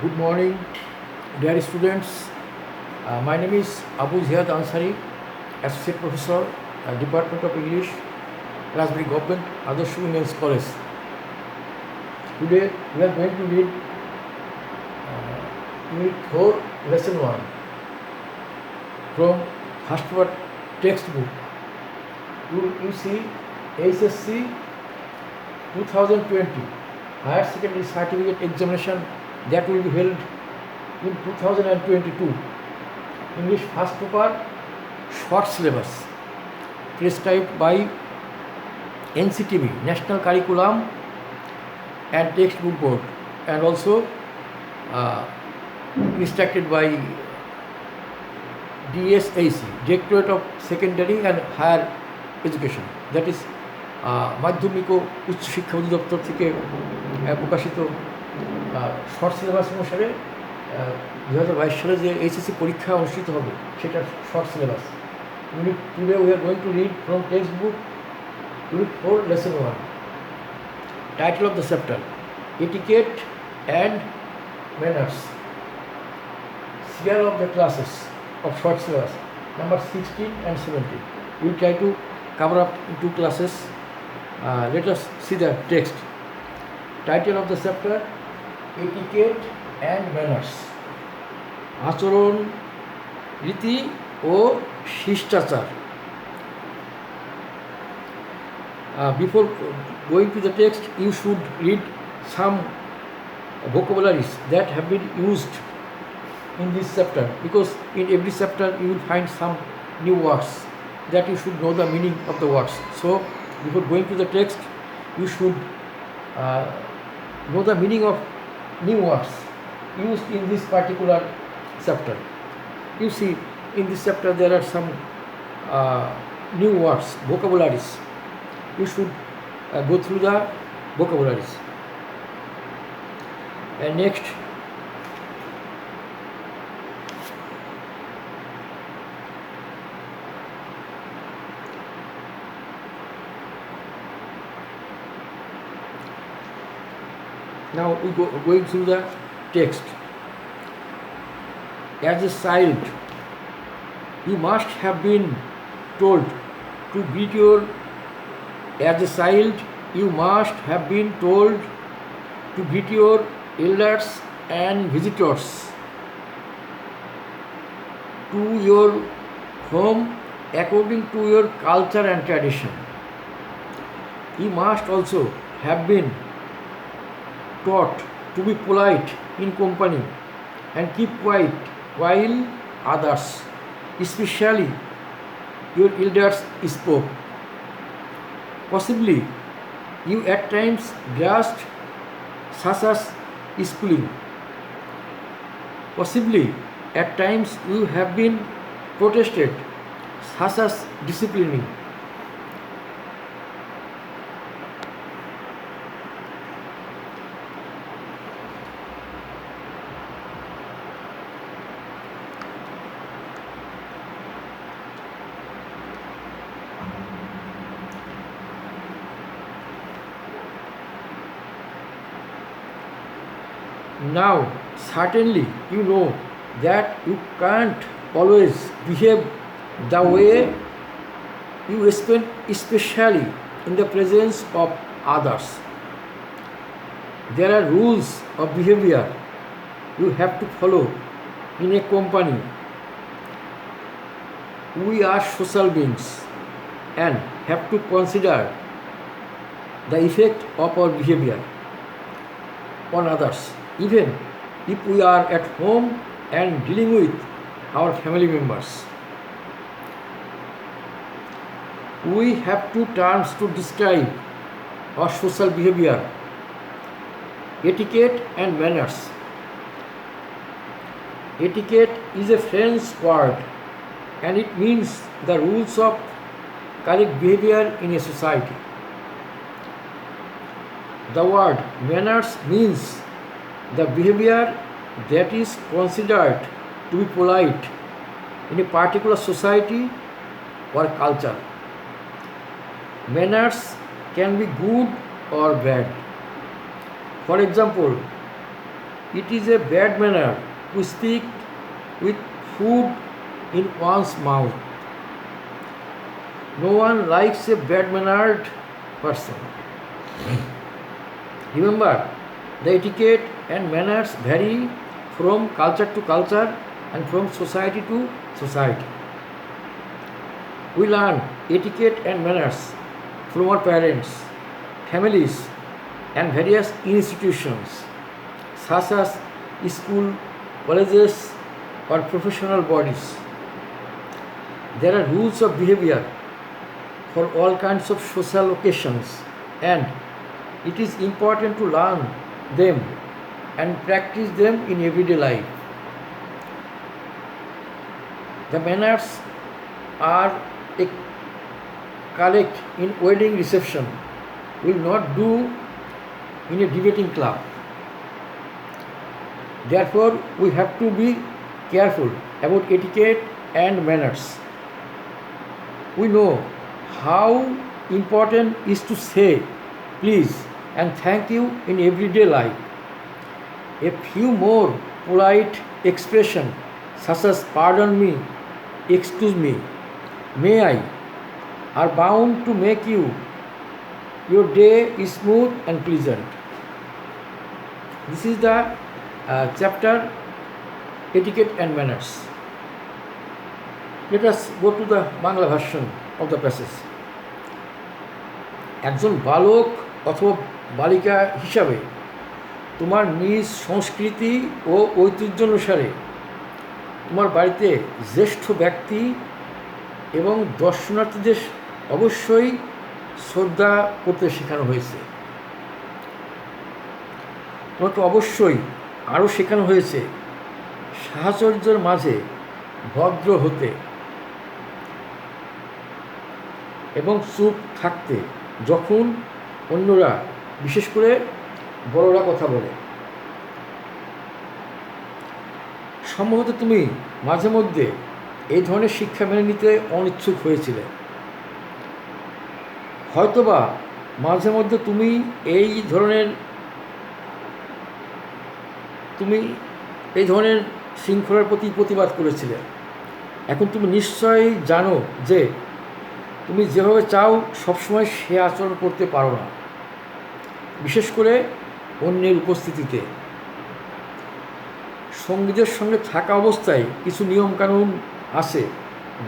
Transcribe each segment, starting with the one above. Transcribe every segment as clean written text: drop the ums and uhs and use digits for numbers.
Good morning, dear students. My name is Abu Ziyad Ansari, Associate Professor, Department of English, Raspberry Government Adarsh Women's College. Today we are going to read Unit 4, Lesson 1 from first part textbook. You see HSC 2020 Higher Secondary Certificate Examination that will be held in 2022. English first paper, short syllabus, prescribed by NCTB, National Curriculum and Textbook Board, and also instructed by DSAC, Directorate of Secondary and Higher Education, that is মাধ্যমিক ও উচ্চ শিক্ষা অধিদপ্তর থেকে প্রকাশিত short syllabus অনুসারে 2022 সালে যে HSC পরীক্ষা অনুষ্ঠিত হবে সেটা short syllabus. Unit today we are going to read from text book Unit 4, Lesson 1. Title of the chapter: Etiquette and Manners. Serial of the classes of short syllabus, number 16 and 17. We will try to cover up in two classes. Let us see the text. Title of the chapter: Etiquette and Manners. আচরণ, রীতি ও শিষ্টাচার. Before going to the text, you should read some vocabularies that have been used in this chapter, because in every chapter you will find some new words that you should know the meaning of the words. So before going to the text, you should know the meaning of new words used in this particular chapter. You see, in this chapter there are some new words, vocabularies. You should go through the vocabularies. And next, now we going through the text. As a child, you must have been told to greet your As a child, you must have been told to greet your elders and visitors to your home according to your culture and tradition. You must also have been taught to be polite in company and keep quiet while others, especially your elders, spoke. Possibly, you at times grasped such as schooling. Possibly, at times you have been protested such as disciplining. Now, certainly you know that you can't always behave the way you expect, especially in the presence of others. There are rules of behavior you have to follow in a company. We are social beings and have to consider the effect of our behavior on others, even if we are at home and dealing with our family members. We have two terms to describe our social behavior: etiquette and manners. Etiquette is a French word and it means the rules of correct behavior in a society. The word manners means the behavior that is considered to be polite in a particular society or culture. Manners can be good or bad. For example, it is a bad manner to speak with food in one's mouth. No one likes a bad-mannered person. Remember, the etiquette and manners vary from culture to culture and from society to society. We learn etiquette and manners from our parents, families, and various institutions such as school, colleges, or professional bodies. There are rules of behavior for all kinds of social occasions, and it is important to learn them and practice them in everyday life. The manners are a correct in wedding reception will not do in a debating club. Therefore, we have to be careful about etiquette and manners. We know how important is to say please and thank you in everyday life. A few more polite expressions such as pardon me, excuse me, may I are bound to make your day is smooth and pleasant. This is the chapter etiquette and manners. Let us go to the Bangla version of the passage. একজন বালক অথবা বালিকা হিসাবে তোমার নিজ সংস্কৃতি ও ঐতিহ্য অনুসারে তোমার বাড়িতে জ্যেষ্ঠ ব্যক্তি এবং দর্শনার্থীদের অবশ্যই শ্রদ্ধা করতে শেখানো হয়েছে। তোমাকে অবশ্যই আরও শেখানো হয়েছে সাহচর্যের মাঝে ভদ্র হতে এবং চুপ থাকতে যখন অন্যরা বিশেষ করে বড়রা কথা বলে। সম্ভবত তুমি মাঝে মধ্যে এই ধরনের শিক্ষা মেনে নিতে অনিচ্ছুক হয়েছিলে। হয়তোবা মাঝে মধ্যে তুমি এই ধরনের শৃঙ্খলার প্রতি প্রতিবাদ করেছিলে। এখন তুমি নিশ্চয়ই জানো যে তুমি যেভাবে চাও সবসময় সে আচরণ করতে পারো না, বিশেষ করে অন্যের উপস্থিতিতে। সঙ্গীদের সঙ্গে থাকা অবস্থায় কিছু নিয়মকানুন আছে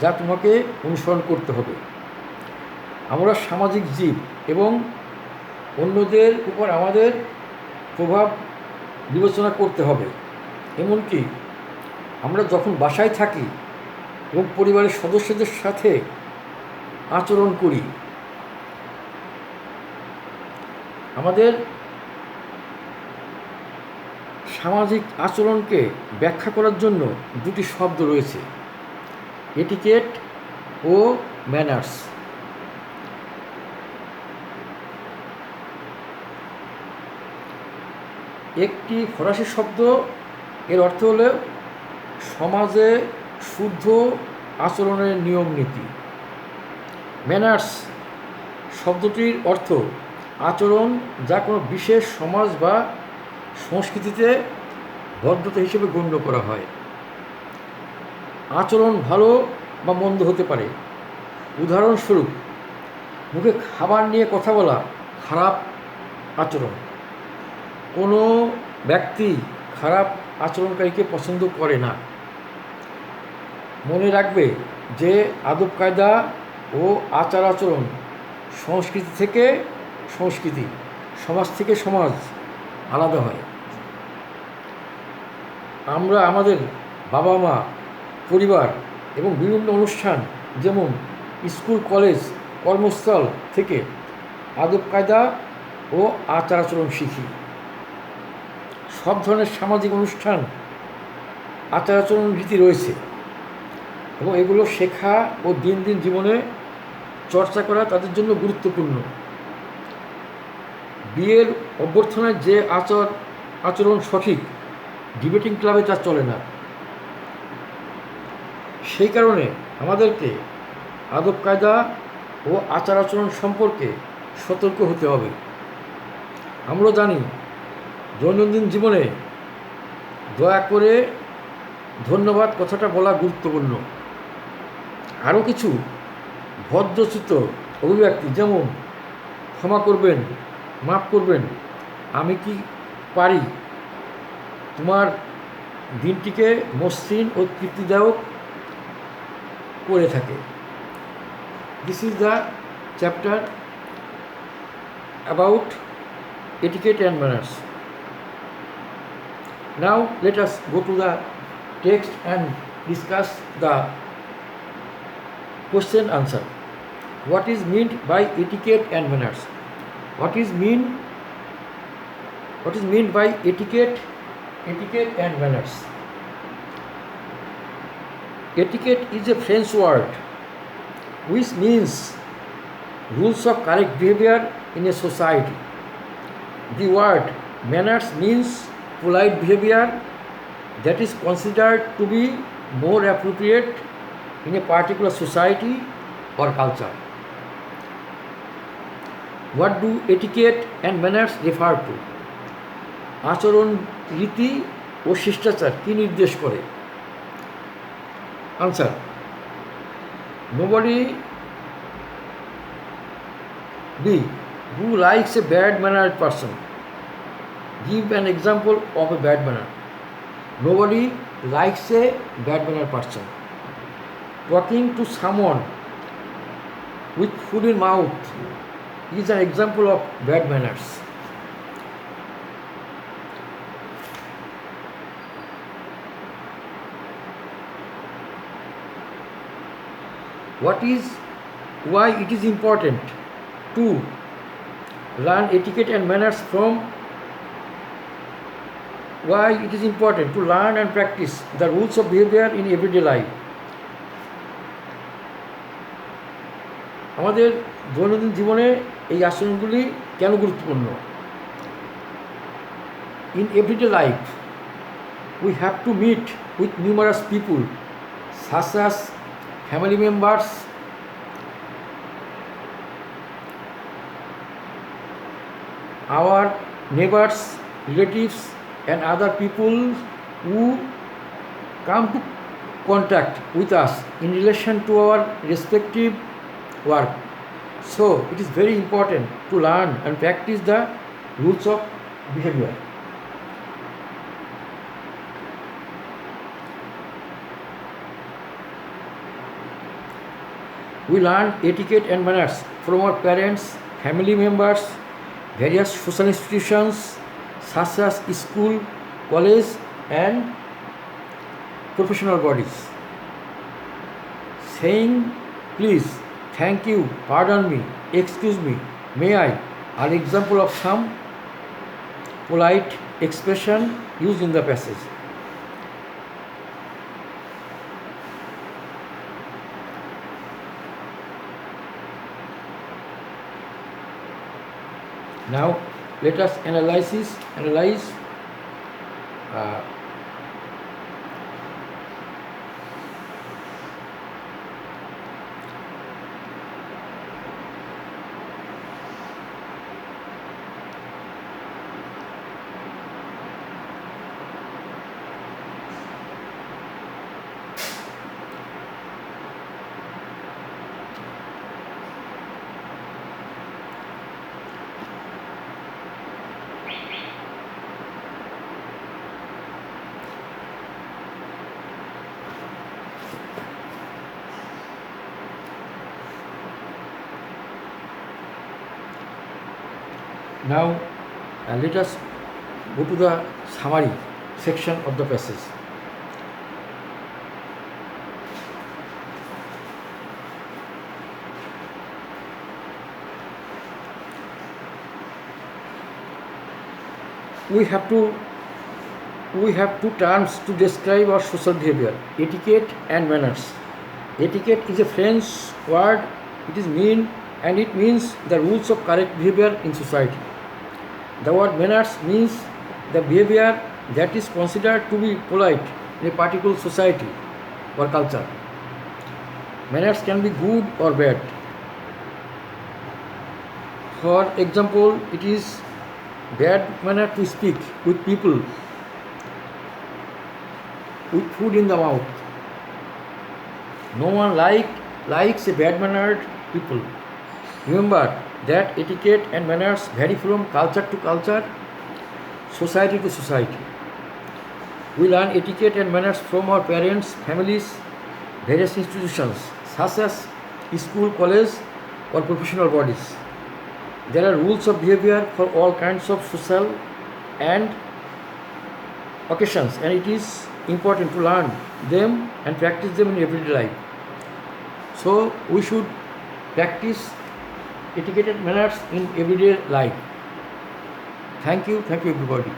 যা তোমাকে অনুসরণ করতে হবে। আমরা সামাজিক জীব এবং অন্যদের উপর আমাদের প্রভাব বিবেচনা করতে হবে। এমনকি আমরা যখন বাসায় থাকি এবং পরিবারের সদস্যদের সাথে আচরণ করি, আমাদের সামাজিক আচরণকে ব্যাখ্যা করার জন্য দুটি শব্দ রয়েছে, এটিকেট ও ম্যানার্স। একটি ফরাসি শব্দ, এর অর্থ হল সমাজে শুদ্ধ আচরণের নিয়ম নীতি। ম্যানার্স শব্দটির অর্থ আচরণ যা কোনো বিশেষ সমাজ বা সংস্কৃতিতে ভদ্রতা হিসেবে গণ্য করা হয়। আচরণ ভালো বা মন্দ হতে পারে। উদাহরণস্বরূপ, মুখে খাবার নিয়ে কথা বলা খারাপ আচরণ। কোনো ব্যক্তি খারাপ আচরণকারীকে পছন্দ করে না। মনে রাখবে যে আদব কায়দা ও আচার আচরণ সংস্কৃতি থেকে সংস্কৃতি, সমাজ থেকে সমাজ আলাদা হয়। আমরা আমাদের বাবা মা, পরিবার এবং বিভিন্ন অনুষ্ঠান যেমন স্কুল, কলেজ, কর্মস্থল থেকে আদব কায়দা ও আচার আচরণ শিখি। সব ধরনের সামাজিক অনুষ্ঠান আচার আচরণ রীতি রয়েছে এবং এগুলো শেখা ও দিন দিন জীবনে চর্চা করা তাদের জন্য গুরুত্বপূর্ণ। বিয়ের অভ্যর্থনায় যে আচরণ সঠিক, ডিবেটিং ক্লাবে তা চলে না। সেই কারণে আমাদেরকে আদব কায়দা ও আচার আচরণ সম্পর্কে সতর্ক হতে হবে। আমরা জানি দৈনন্দিন জীবনে দয়া করে ধন্যবাদ কথাটা বলা গুরুত্বপূর্ণ। আরও কিছু ভদ্রচিত অভিব্যক্তি, যেমন ক্ষমা করবেন, মাফ করবেন, আমি কি পারি, তোমার দিনটিকে মসৃণ ও তৃপ্তিদায়ক করে থাকে। This is the chapter about etiquette and manners. Now let us go to the text and discuss the question answer. What is meant by etiquette and manners? What is meant by etiquette and manners? Etiquette is a French word which means rules of correct behavior in a society. The word manners means polite behavior that is considered to be more appropriate in a particular society or culture. What do etiquette and manners refer to? আচরণ রীতি ও শিষ্টাচার কি নির্দেশ করে? Answer: nobody who likes a bad mannered person. Give an example of a bad manner. Nobody likes a bad mannered person. Talking to someone with food in mouth is an example of bad manners. Why it is important to learn etiquette and manners from? Why it is important to learn and practice the rules of behavior in everyday life? আমাদের দৈনন্দিন জীবনে এই আচরণগুলি কেন গুরুত্বপূর্ণ? In everyday life, we have to meet with numerous people such as family members, our neighbors, relatives, and other people who come to contact with us in relation to our respective work. So it is very important to learn and practice the rules of behavior. We learn etiquette and manners from our parents, family members, various social institutions such as school, college, and professional bodies. Saying please, thank you, pardon me, excuse me, may I are example of some polite expression used in the passage. Now let us analyze Now let us go to the summary section of the passage. We have two terms to describe our social behavior: etiquette and manners. Etiquette is a French word. It means the rules of correct behavior in society. The word manners means the behavior that is considered to be polite in a particular society or culture. Manners can be good or bad. For example, it is bad manner to speak with people with food in the mouth. No one likes a bad-mannered people. Remember that etiquette and manners vary from culture to culture, society to society. We learn etiquette and manners from our parents, families, various institutions such as school, college, or professional bodies. There are rules of behavior for all kinds of social and occasions, and it is important to learn them and practice them in everyday life. So we should practice etiquette and manners in everyday life. Thank you everybody.